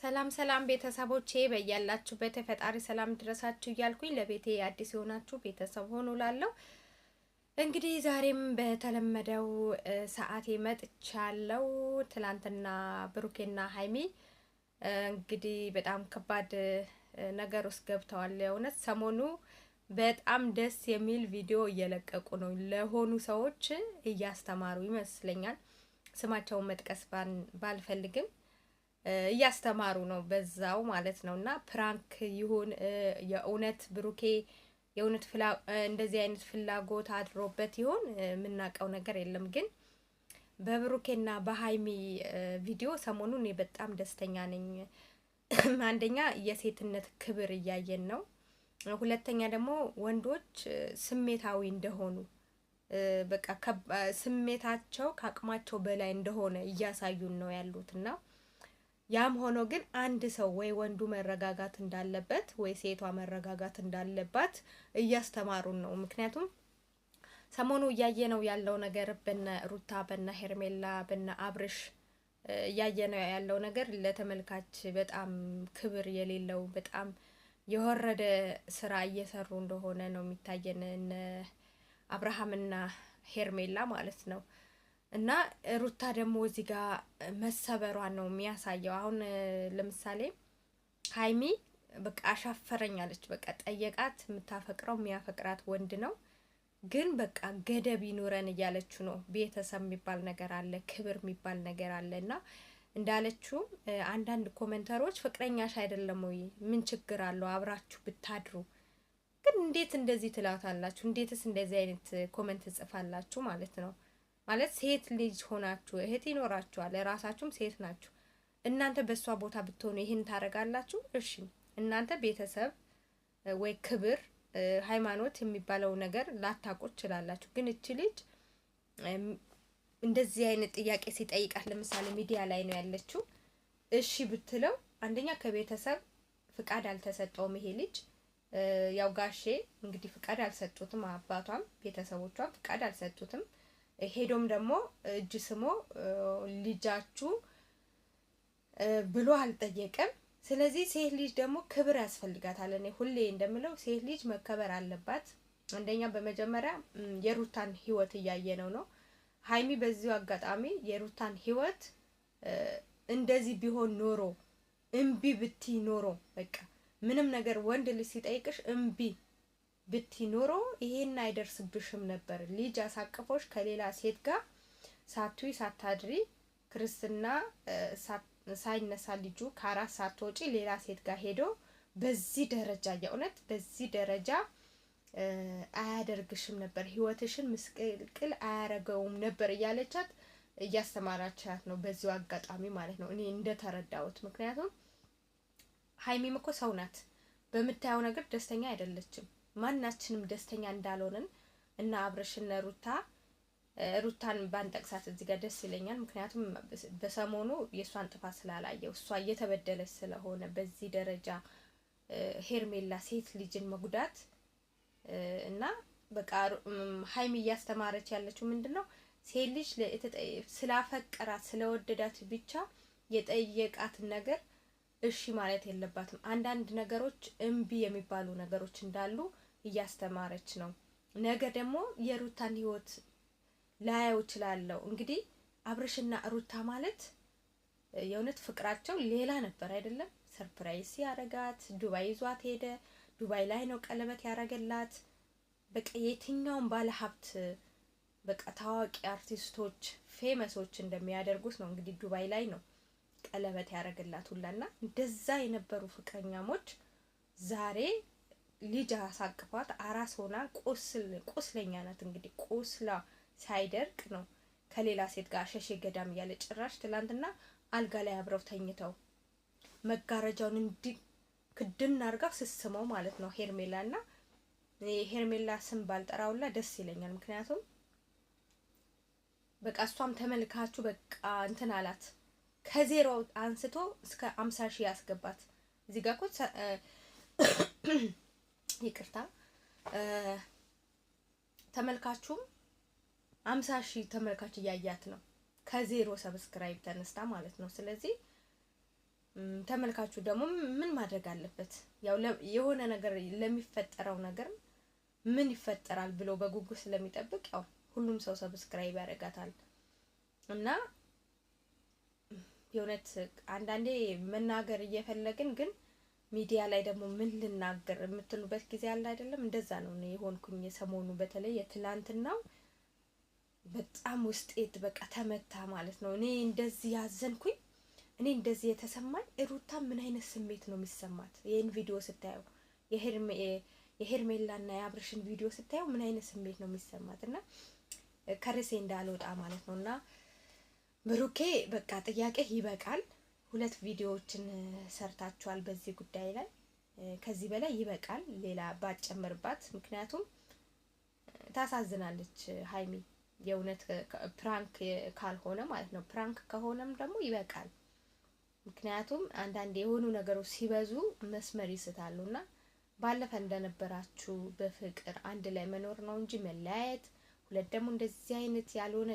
ሰላም ሰላም ቤተሰቦቼ በያላችሁበት ፈጣሪ ሰላም ድረሳችሁ እያልኩኝ ለቤቴ አዲስ የሆናችሁ ቤተሰብ ሆኑ ላለው እንግዲህ ዛሬም በተለመደው ሰዓቴ መጥቻለሁ። ትላንትና ብሩኬና ሃይሚ እንግዲህ በጣም ከባድ ነገር ውስጥ ገብተዋል። የእውነት ሰሞኑ በጣም ደስ የሚል ቪዲዮ እየለቀቁ ነው። ለሆኑ ሰዎች እያስተማሩ ይመስለኛል። ስማቸውን መጥቀስ ባልፈልግም እያስተማሩ ነው በዛው ማለት ነውና ፕራንክ ይሁን የእውነት ብሩኬ የእውነት እንደዚህ አይነት ፍላጎት አድሮበት ይሁን የምናውቀው ነገር የለም። ግን በብሩኬና በሃይሚ ቪዲዮ ሰሞኑን እኔ በጣም ደስተኛ ነኝ። አንደኛ የሴትነት ክብር እያየን ነው። ሁለተኛ ደግሞ ወንዶች ስሜታዊ እንደሆኑ በቃ ስሜታቸው ከአቅማቸው በላይ እንደሆነ እያሳዩን ነው ያሉትና ያም ሆኖ ግን አንድ ሰው ወይ ወንዱ መረጋጋት እንዳለበት ወይ ሴቷ መረጋጋት እንዳለባት እያስተማሩን ነው። ምክንያቱም ሰሞኑ እያየነው ያለው ነገር በነ ሩታ በነ ሄርሜላ በነ አብርሽ እያየነው ያለው ነገር ለተመልካች በጣም ክብር የሌለው በጣም የወረደ ስራ እየሰሩ እንደሆነ ነው የሚታየን እነ አብርሃምና ሄርሜላ ማለት ነው። እና ሩታ ደግሞ እዚህ ጋር መሰበሯን ነው የሚያሳየው። አሁን ለምሳሌ ሃይሚ በቃ አሻፈረኝ አለች። በቃ ጠየቃት፣ የምታፈቅረው የሚያፈቅራት ወንድ ነው፣ ግን በቃ ገደብ ይኑረን እያለችው ነው። ቤተሰብ የሚባል ነገር አለ፣ ክብር የሚባል ነገር አለ። እና እንዳለችው አንዳንድ ኮሜንተሮች ፍቅረኛሽ አይደለም ወይ? ምን ችግር አለው አብራችሁ ብታድሩ? ግን እንዴት እንደዚህ ትላታላችሁ? እንዴትስ እንደዚህ አይነት ኮሜንት ጽፋላችሁ ማለት ነው? ማለት ሴት ልጅ ሆናችሁ እህት ይኖራችኋል፣ ራሳችሁም ሴት ናችሁ። እናንተ በሷ ቦታ ብትሆኑ ይሄን ታረጋላችሁ? እሺ እናንተ ቤተሰብ ወይ ክብር ሃይማኖት የሚባለው ነገር ላታውቁ ትችላላችሁ። ግን እቺ ልጅ እንደዚህ አይነት ጥያቄ ሲጠይቃት ለምሳሌ ሚዲያ ላይ ነው ያለችው፣ እሺ ብትለው አንደኛ ከቤተሰብ ፍቃድ አልተሰጠውም ይሄ ልጅ። ያው ጋሼ እንግዲህ ፍቃድ አልሰጡትም፣ አባቷም ቤተሰቦቿም ፍቃድ አልሰጡትም። ሄዶም ደግሞ እጅ ስሞ ልጃችሁ ብሎ አልጠየቀም። ስለዚህ ሴት ልጅ ደግሞ ክብር ያስፈልጋታል። እኔ ሁሌ እንደምለው ሴት ልጅ መከበር አለባት። አንደኛ በመጀመሪያ የሩታን ህይወት እያየነው ነው። ሃይሚ በዚሁ አጋጣሚ የሩታን ህይወት እንደዚህ ቢሆን ኖሮ እምቢ ብቲ ኖሮ በቃ ምንም ነገር ወንድ ልጅ ሲጠይቅሽ እምቢ ብትኖሮ ይሄን አይደርስብሽም ነበር። ልጅ አሳቅፎሽ ከሌላ ሴት ጋር ሳትይ ሳታድሪ ክርስትና ሳይነሳ ልጁ ከአራት ሳትወጪ ሌላ ሴት ጋር ሄዶ በዚህ ደረጃ የእውነት በዚህ ደረጃ አያደርግሽም ነበር፣ ህይወትሽን ምስቅልቅል አያረገውም ነበር እያለቻት እያስተማራቻት ነው በዚሁ አጋጣሚ ማለት ነው እኔ እንደተረዳሁት። ምክንያቱም ሃይሚም እኮ ሰው ናት፣ በምታየው ነገር ደስተኛ አይደለችም። ማናችንም ደስተኛ እንዳልሆነን እና አብረሽና ሩታን ባንጠቅሳት እዚህ ጋር ደስ ይለኛል። ምክንያቱም በሰሞኑ የሷን ጥፋት ስላላየው እሷ እየተበደለች ስለሆነ በዚህ ደረጃ ሄርሜላ ሴት ልጅን መጉዳት እና በቃ ሃይሚ እያስተማረች ያለችው ምንድነው ሴት ልጅ ስላፈቀራት ስለወደዳት ብቻ የጠየቃትን ነገር እሺ ማለት የለባትም። አንዳንድ ነገሮች እምቢ የሚባሉ ነገሮች እንዳሉ እያስተማረች ነው። ነገ ደግሞ የሩታን ህይወት ላያው ይችላል። እንግዲህ አብርሽና ሩታ ማለት የእውነት ፍቅራቸው ሌላ ነበር አይደለም? ሰርፕራይዝ ያረጋት ዱባይ ይዟት ሄደ። ዱባይ ላይ ነው ቀለበት ያረገላት። በቃ የትኛውም ባለ ሀብት በቃ ታዋቂ አርቲስቶች ፌመሶች እንደሚያደርጉት ነው እንግዲህ ዱባይ ላይ ነው ቀለበት ያረገላት ሁላና እንደዛ የነበሩ ፍቅረኛሞች ዛሬ ልጅ አሳቅፏት አራስ ሆና ቁስለኛ ናት። እንግዲህ ቁስላ ሳይደርቅ ነው ከሌላ ሴት ጋር ሸሼ ገዳም እያለ ጭራሽ ትላንትና አልጋ ላይ አብረው ተኝተው መጋረጃውን እንዲ ክድን አርጋ ስስመው ማለት ነው ሄርሜላና ሄርሜላ ስም ባልጠራውላ ደስ ይለኛል። ምክንያቱም በቃ እሷም ተመልካቹ በቃ እንትን አላት ከዜሮ አንስቶ እስከ 50,000 ያስገባት። እዚህ ጋር እኮ ይቅርታ ተመልካቹም 50,000 ተመልካች እያያት ነው ከዜሮ ሰብስክራይብ ተነስታ ማለት ነው። ስለዚህ ተመልካቹ ደግሞ ምን ማድረግ አለበት? ያው የሆነ ነገር ለሚፈጠረው ነገር ምን ይፈጠራል ብሎ በጉጉት ስለሚጠብቅ ያው ሁሉም ሰው ሰብስክራይብ ያደርጋታል። እና የእውነት አንዳንዴ መናገር እየፈለግን ግን ሚዲያ ላይ ደግሞ ምን ልናገር የምትሉበት ጊዜ አለ አይደለም? እንደዛ ነው እኔ የሆንኩኝ ሰሞኑ። በተለይ የትላንትናው በጣም ውስጤት በቃ ተመታ ማለት ነው። እኔ እንደዚህ ያዘንኩኝ፣ እኔ እንደዚህ የተሰማኝ። ሩታ ምን አይነት ስሜት ነው የሚሰማት? ይሄን ቪዲዮ ስታየው የሄርሜላና የአብርሽን ቪዲዮ ስታየው ምን አይነት ስሜት ነው የሚሰማት? እና ከርሴ እንዳልወጣ ማለት ነውና ብሩኬ በቃ ጥያቄ ይበቃል። 2 ቪዲዮዎችን ሰርታችኋል በዚህ ጉዳይ ላይ። ከዚህ በላይ ይበቃል፣ ሌላ ባጨምርባት። ምክንያቱም ታሳዝናለች ሀይሚ። የእውነት ፕራንክ ካልሆነ ማለት ነው። ፕራንክ ከሆነም ደግሞ ይበቃል። ምክንያቱም አንዳንድ የሆኑ ነገሮች ሲበዙ መስመር ይስታሉና ባለፈ እንደነበራችሁ በፍቅር አንድ ላይ መኖር ነው እንጂ መለያየት፣ ሁለት ደግሞ እንደዚህ አይነት ያልሆነ